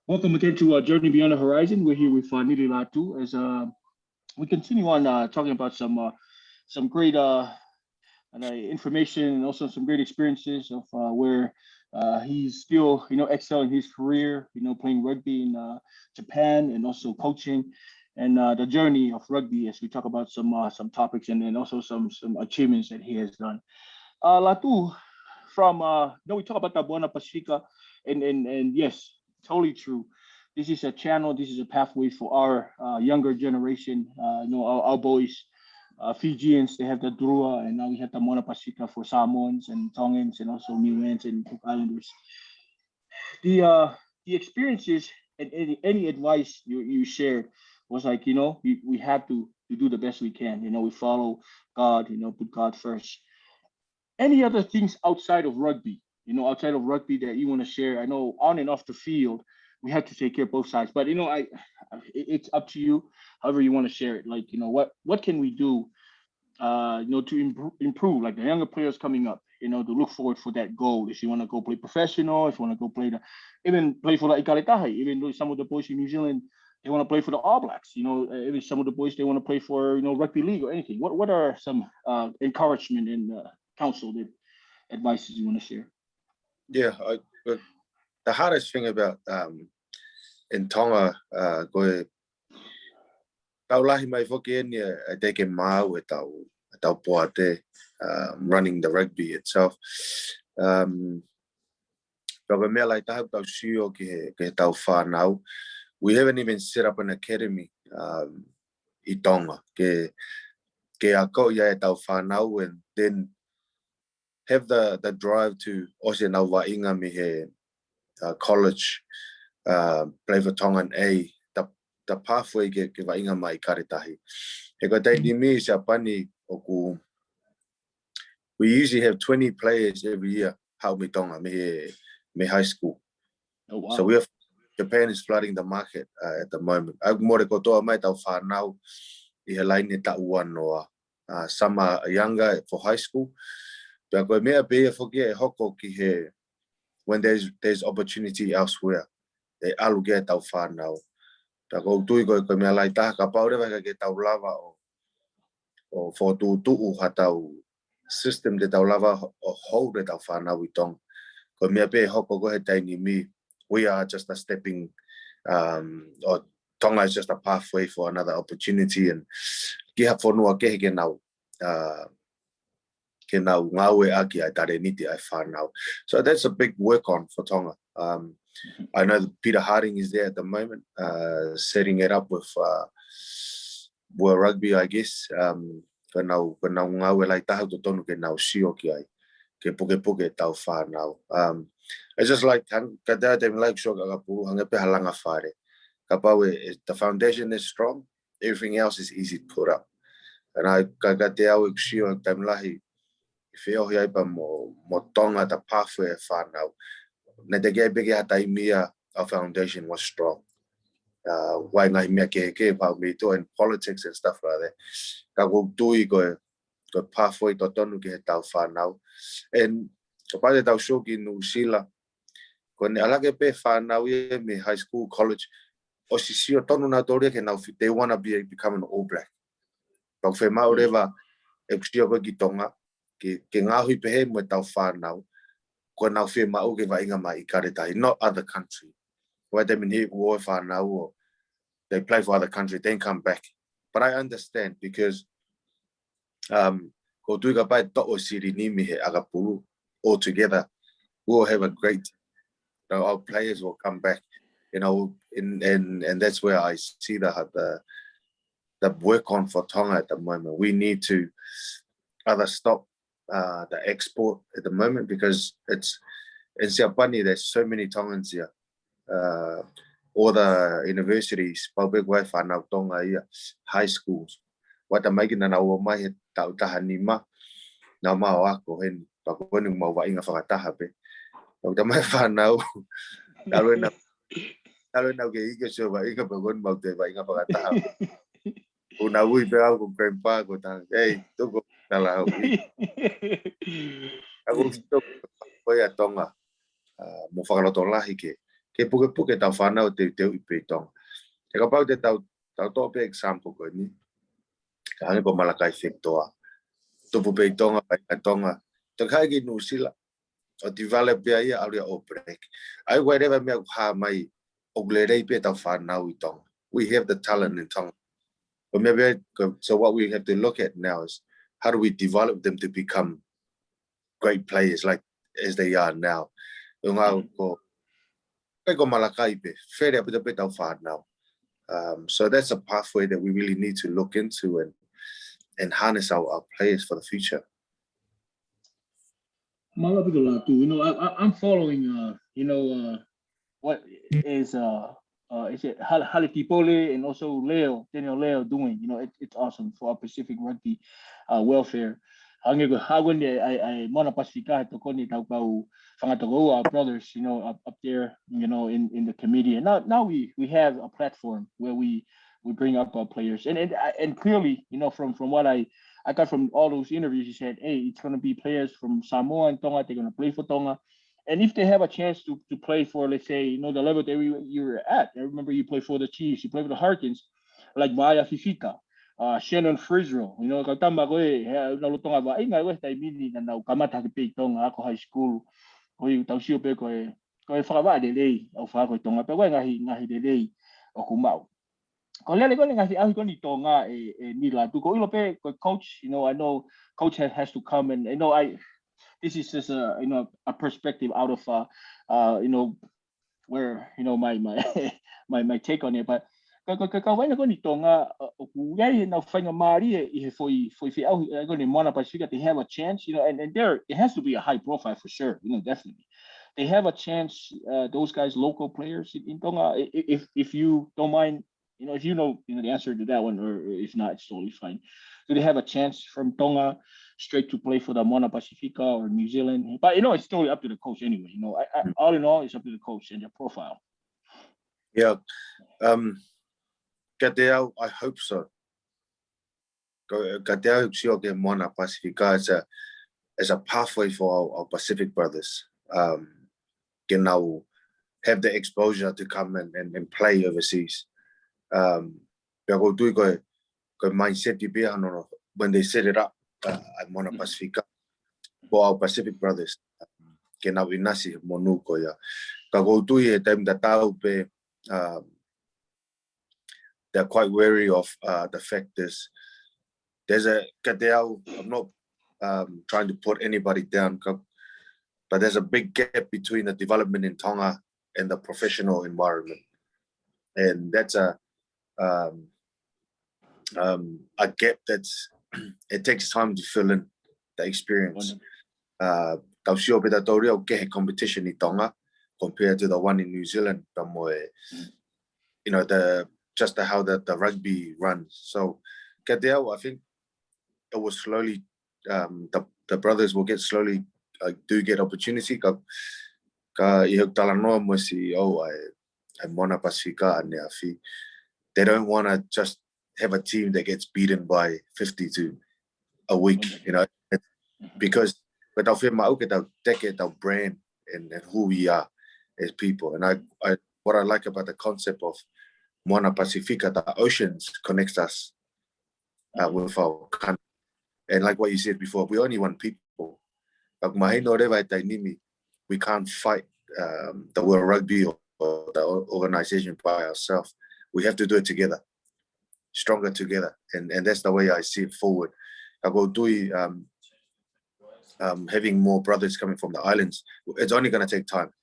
Welcome again to Journey Beyond the Horizon. We're here with Nili Latu as we continue on talking about some great information and also some great experiences of where he's still excelling his career, playing rugby in Japan and also coaching and the journey of rugby as we talk about some topics and then also some achievements that he has done. Latu, from we talk about the Buona Pacifica and yes, totally true. This is a channel. This is a pathway for our younger generation. Our boys, Fijians, they have the Drua, and now we have the Buona Pacifica for Samoans and Tongans, and also Niueans and Cook Islanders. The experiences and any advice you shared was like, we have to do the best we can. We follow God. Put God first. Any other things outside of rugby? Outside of rugby that you want to share? I know on and off the field, we have to take care of both sides. But it's up to you, however you want to share it. Like, what can we do, to improve? Like the younger players coming up, to look forward for that goal. If you want to go play professional, if you want to go even play for the Ikaretahi, even though some of the boys in New Zealand they want to play for the All Blacks. Even some of the boys they want to play for rugby league or anything. What are some encouragement and counsel that advices you want to share? Yeah, the hardest thing about in Tonga, go taulahi mai foki ni teke mau e tau poate running the rugby itself. Ka mea lai tahu tau sio ke tau whanau. We haven't even set up an academy I Tonga ke a ko ia e tau whanau and then have the drive to ose nau wainga me he college, play for Tongan A, the pathway ke wainga mai karetahi. He ko tei ni mi sa pani oku. We usually have 20 players every year hau me Tonga me high school. Oh, wow. So Japan is flooding the market at the moment. Au more ko toa mai tau whanau I he laine ta ua noa. Some are younger for high school. But koe mea pēia whoki e hoko ki he, when there's opportunity elsewhere, e alu ke tau whanau. But koe tui koe mea lai taha ka paurewa ka ke tau lava o whotu ha tau system te tau lava o hou te tau whanau I Tonga. Koe mea pēia hoko koe he taini mi, we are just a stepping, or Tonga is just a pathway for another opportunity and ki ha whanua ke he ke nau, ke nau ngawe aki ai tare niti ai whanau. So that's a big work on for Tonga. I know Peter Harding is there at the moment, setting it up with rugby, I guess. Ka nau ngawe lai tahu to tonu ke nau sio ki ai, ke puke tau whanau. It's just like, ka te like sure ka puru, hanga pe halanga whare. Ka pau the foundation is strong, everything else is easy to put up. And I ka te au sio ka lahi, whiohi ai pa mo Tonga the pathway e whanau. Ne te kei peke hata I mia, our foundation was strong. Wai ngai mea ke pau me to in politics and stuff like that. Ka kou tui koe pathway to tonu ke he tau whanau. And ka pau te tau show ki New Zealand, ko ne alake pe whanau I me high school, college, o si sio tonu na tore ke nau, they want to become an All Black. Pau whi mau rewa e kusio koe ki Tonga, ke ngahui pehe mo tau whanau, ko nau whi mau ke wainga mai I karetahi, not other country. Why they been here war whanau, or they play for other country, then come back. But I understand because ko tui ka pai to'o siri ni mi he agapuru all together. We'll have a great, our players will come back, and that's where I see the work on for Tonga at the moment. We need to either stop the export at the moment because it's in Siapani, there's so many Tongans here. All the universities, public Wi-Fi now Tonga here, high schools. What I'm making an hour my head tau tahanima, na mau ako hen, pagkunin mo wa inga whakataha pe. Pag tamay whanau, talo na ke ika siya wa inga pagkunin mo te wa inga whakataha pe. Una ui pe ako grandpa ko tang, hey, tuko nala ui. Ako gusto ko ya Tonga, mo whakaloto lahi ke ke puke tau whanau te i Tonga. E ka pau te tau tō pe example ko ni. Ka hangi ko Malakai whektoa. Tupu Tonga, Tonga. Te kai ki Nusila. O develop pe ia auria o break. Ai wai rewa mea ha mai o glerei pe tau whanau I Tonga. We have the talent in Tonga. But maybe, so what we have to look at now is how do we develop them to become great players like as they are now. Ko Malakai pe, where pe tau whanau. So that's a pathway that we really need to look into and harness our players for the future. Aviva Latu, I'm following, what is it Haletipole and also Daniel Leo doing. It's awesome for our Pacific rugby welfare. I Mona Pacifica to Koni Taupau Fangatogoa brothers, up there, in the committee. And now we have a platform where we bring up our players. And clearly, from what I got from all those interviews, he said, hey, it's gonna be players from Samoa and Tonga, they're gonna play for Tonga. And if they have a chance to play for, let's say, the level that you're at, I remember you played for the Chiefs, you played for the Hurricanes, like Maya Fifita, Shannon Frisro, katamba ko nalutonga ba, ay nga wes tay mini na kamata ki Tonga ako high school, ko tau sio pe ko fa de lei, o fa ko Tonga pe ko ngahi de lei o kumau. Ko lele ko ngahi ahi ko ni Tonga Nili Latu ko ilo pe ko coach, I know coach has to come and this is just a perspective out of where my take on it, but when you Tonga na fanga mari I foi au going Mona Pacifica, they have a chance, and there it has to be a high profile for sure, definitely they have a chance, those guys, local players in Tonga, if you don't mind, if the answer to that one, or if not, it's totally fine. Do they have a chance from Tonga straight to play for the Mona Pacifica or New Zealand? But it's totally up to the coach anyway. All in all, it's up to the coach and their profile. Yeah, Kateo, I hope so. Kateo sure get Mona Pacifica as a pathway for our Pacific brothers. Can now have the exposure to come and play overseas. Mindset when they set it up at Mona Pacifica for our Pacific brothers. Can now be nasi monuko ya. Kagotu time that they're quite wary of the fact there's a Kateo. I'm not trying to put anybody down, but there's a big gap between the development in Tonga and the professional environment, and that's a gap that's it takes time to fill in the experience. Competition in Tonga compared to the one in New Zealand, just how the rugby runs. So Kateo, I think it was slowly the brothers will get slowly do get opportunity. Mona Pacifica and they don't want to just have a team that gets beaten by 52 a week, because but our brand and who we are as people. And what I like about the concept of Mona Pacifica, the oceans connects us with our country. And like what you said before, we only want people. We can't fight the World Rugby or the organization by ourselves. We have to do it together, stronger together. And that's the way I see it forward. Having more brothers coming from the islands, it's only going to take time.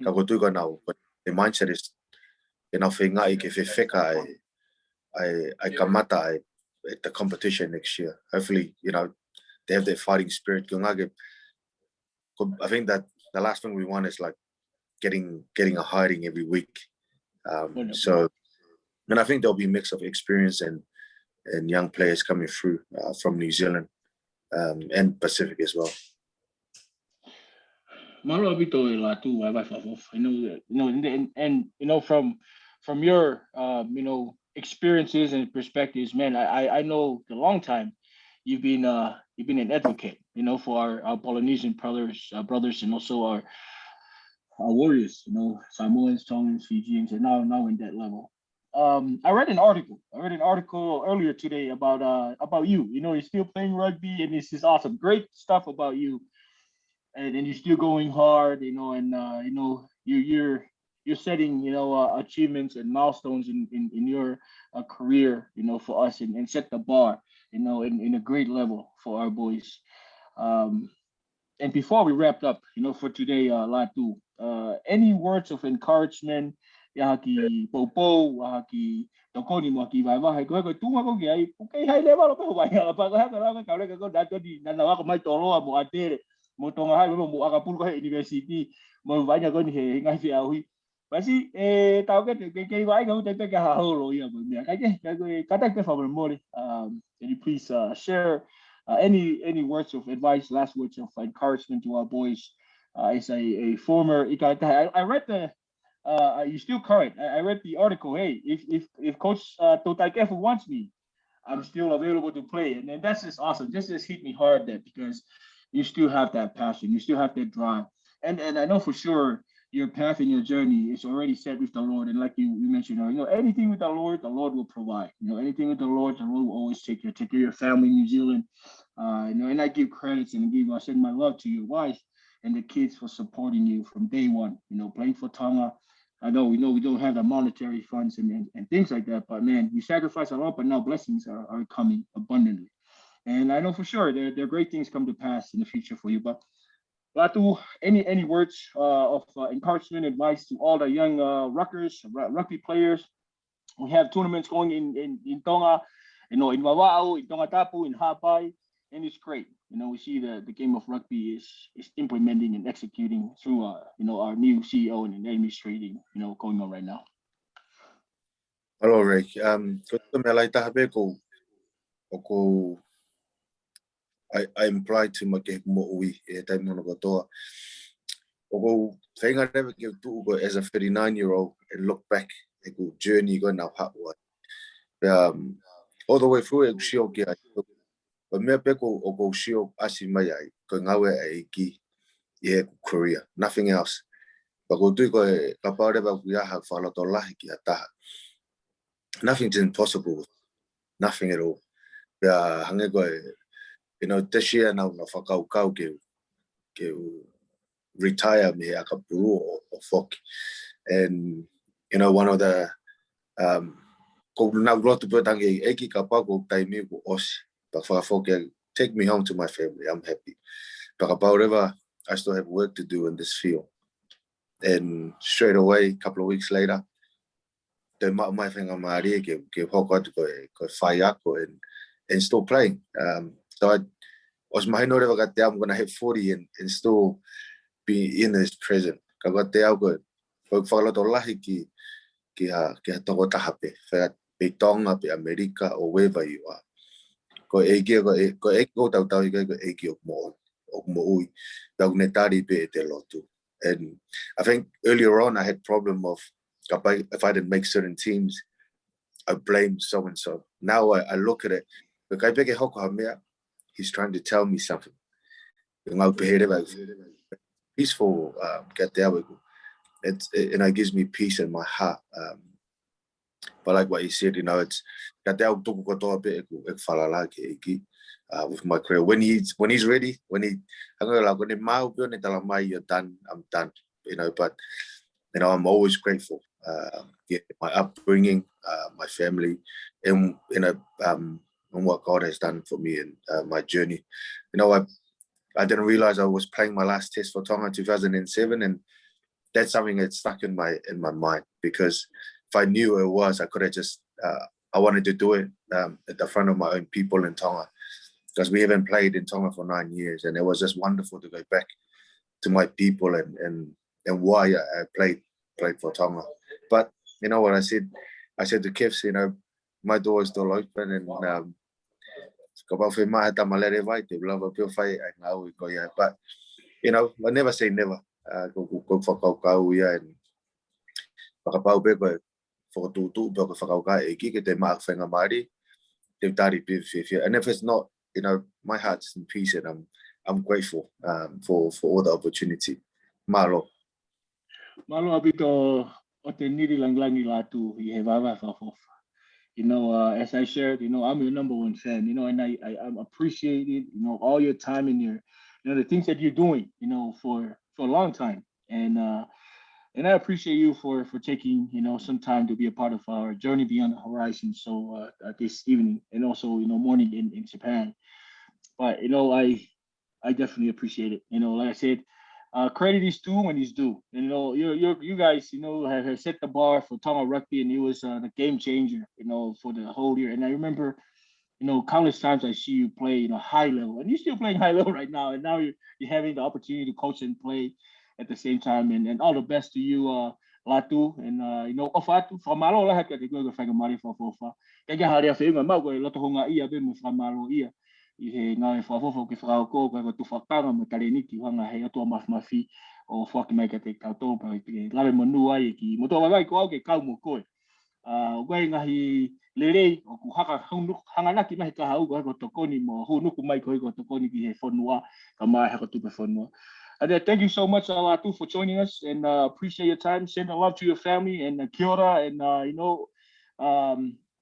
But the mindset is, I kamata at the competition next year. Hopefully, they have their fighting spirit. I think that the last thing we want is like getting a hiding every week. So, and I think there'll be a mix of experience and young players coming through from New Zealand and Pacific as well. From your experiences and perspectives, man, I know the long time you've been an advocate, for our Polynesian brothers and also warriors, you know, Samoans, Tongans, Fijians, and now in that level. I read an article. Earlier today about you. You know, you're still playing rugby, and this is awesome. Great stuff about you, and you're still going hard. You know, and you know you're setting achievements and milestones in your career. You know, for us, and set the bar. You know, in a great level for our boys. Um, and before we wrapped up, you know, for today, Latu, any words of encouragement, yaki popo, yaki tokoni mo ki vai vai ko tunga ko ki ai pukai hai le ba ko vai apa ka ka ka ka ko dato di na wa ko mai tolo mo atere mo tonga hai mo aka pul ko university mo vai na ko ni he ngai fi au hi basi tao cái vai ko te ka ha ho lo ya mo mia ka ta fa mo can you please share any words of advice, last words of encouragement to our boys? As a former I read the you still current. I read the article. Hey, if Coach Totaikefu wants me, I'm still available to play, and then that's just awesome. Just hit me hard there because you still have that passion, you still have that drive, and I know for sure your path and your journey is already set with the Lord. And like you mentioned, you know, anything with the Lord will provide. You know, anything with the Lord will always take care of your family in New Zealand. You know, and I give credits and I send my love to your wife and the kids for supporting you from day one. You know, playing for Tonga. I know we don't have the monetary funds and things like that, but man, you sacrifice a lot, but now blessings are coming abundantly. And I know for sure there are great things come to pass in the future for you. But Latu, any words of encouragement, advice to all the young rugby players? We have tournaments going in Tonga, you know, in Wawao, in Tonga Tapu, in Hapai, and it's great. You know, we see the game of rugby is implementing and executing through you know, our new CEO and administrating, you know, going on right now. Hello, Rick. I implied to my game mo we time no go to. Thing I never give to as a 39-year-old and look back a good journey going now hard one. All the way through it show get but me peko o go show asimaya ko ngawe aiki Korea, nothing else. But go do go kapare ba we have follow to lahi ki ata. Nothing's impossible. Nothing at all. Hange go, you know, this year now na whakaukau ke retire me akapuru or fuck. And, you know, one of the, ko na rotu petangi eki kapako taimi ko os. But for take me home to my family. I'm happy. But about I still have work to do in this field. And straight away, a couple of weeks later, the my thing on my area give hoko to go whaiako and still playing. So I was my no ever got there. I'm gonna hit 40 and still be in this present. I got there good. But for a lot of lahi ki tongo tahape. For be Tonga, be America or wherever you are. Go tau go eki o mo netari be te lotu. And I think earlier on I had problem of if I didn't make certain teams, I blame so and so. Now I look at it. He's trying to tell me something. Peaceful, get there we go. And it gives me peace in my heart. But like what he said, you know, it's with my career. When he's ready, you're done, I'm done. You know, but you know, I'm always grateful. My upbringing, my family, and you know, and what God has done for me and my journey. You know, I didn't realize I was playing my last test for Tonga in 2007, and that's something that stuck in my mind, because if I knew it was, I could have just I wanted to do it at the front of my own people in Tonga, because we haven't played in Tonga for 9 years, and it was just wonderful to go back to my people and why I played for Tonga. But you know what I said to Kevs, you know, my door is still open, and but you know, I never say never. Go for and and if it's not, you know, my heart's in peace, and I'm grateful for all the opportunity. Malo. Malo abito o te Nili Latu I he vava whafofa. You know, as I shared, you know, I'm your number one fan, you know, and I'm appreciated, you know, all your time and your, you know, the things that you're doing, you know, for a long time. And I appreciate you for taking, you know, some time to be a part of our journey beyond the horizon. So this evening and also, you know, morning in Japan. But you know, I definitely appreciate it. You know, like I said, credit is due when it's due. And, you know, you guys, you know, have set the bar for Tonga rugby, and it was the game changer, you know, for the whole year. And I remember, you know, countless times I see you play, you know, high level, and you're still playing high level right now. And now you're having the opportunity to coach and play at the same time. And all the best to you, Latu, and you know, Ofatu, Famalo, la haka te go fa mari fa fofa. Kaya hari a whenga mau koe loto honga ia be mo Famalo ia. I he ngā e whawhofo ki whakako ko tu whakanga mo tareniki hanga hei atua mafi o whaki mai ka te katoa pa i te lawe manu ai ki mo tō wai ko au ke kau mo koe. Koe ngahi lerei o ku haka hanganaki mahi ka hau ko tokoni mo hunuku mai ko tokoni ki he whanua ka mai haka tupe whanua. Thank you so much, Latu, for joining us, and appreciate your time. Send a love to your family, and kia ora, and you know,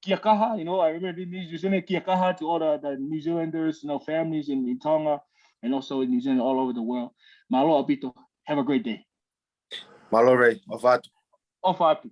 kia kaha. You know, I remember you saying kia kaha to all the New Zealanders, you know, families in Tonga, and also in New Zealand all over the world. Malo abito. Have a great day. Malo rei, ofatu. Ofatu.